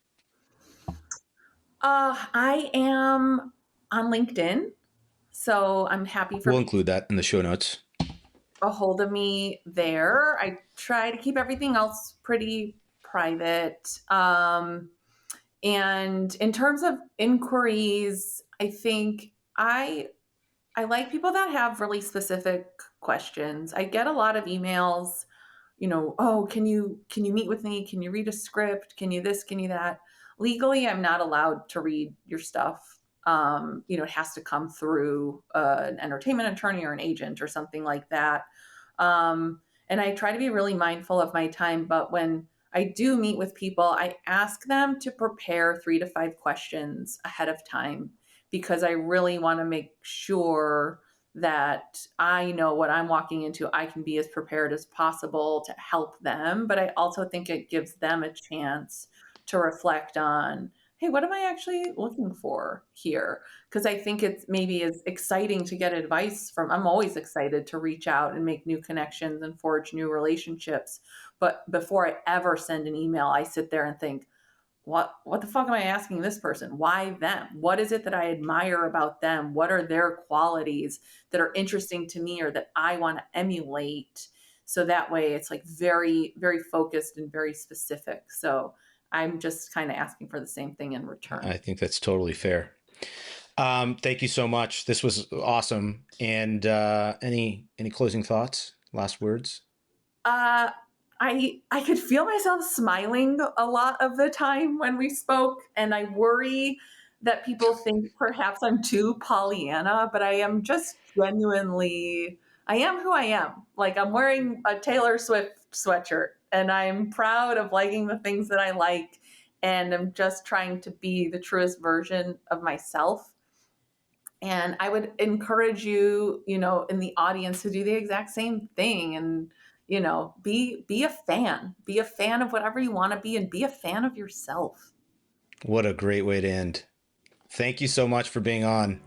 I am on LinkedIn, so I'm happy for We'll include that in the show notes. a hold of me there. I try to keep everything else pretty private. And in terms of inquiries, I think I like people that have really specific questions. I get a lot of emails, oh, can you meet with me? Can you read a script? Can you this? Can you that? Legally, I'm not allowed to read your stuff. It has to come through an entertainment attorney or an agent or something like that. And I try to be really mindful of my time, but when I do meet with people, I ask them to prepare 3 to 5 questions ahead of time because I really want to make sure that I know what I'm walking into. I can be as prepared as possible to help them, but I also think it gives them a chance to reflect on, hey, what am I actually looking for here? Because I think it's maybe as exciting to get advice from, I'm always excited to reach out and make new connections and forge new relationships. But before I ever send an email, I sit there and think, what the fuck am I asking this person? Why them? What is it that I admire about them? What are their qualities that are interesting to me or that I want to emulate? So that way it's like very, very focused and very specific. So I'm just kind of asking for the same thing in return. I think that's totally fair. Thank you so much. This was awesome. And any closing thoughts? Last words? I could feel myself smiling a lot of the time when we spoke, and I worry that people think perhaps I'm too Pollyanna, but I am just genuinely, I am who I am. Like I'm wearing a Taylor Swift sweatshirt and I'm proud of liking the things that I like, and I'm just trying to be the truest version of myself. And I would encourage you, in the audience to do the exact same thing and, be a fan. Be a fan of whatever you want to be and be a fan of yourself. What a great way to end. Thank you so much for being on.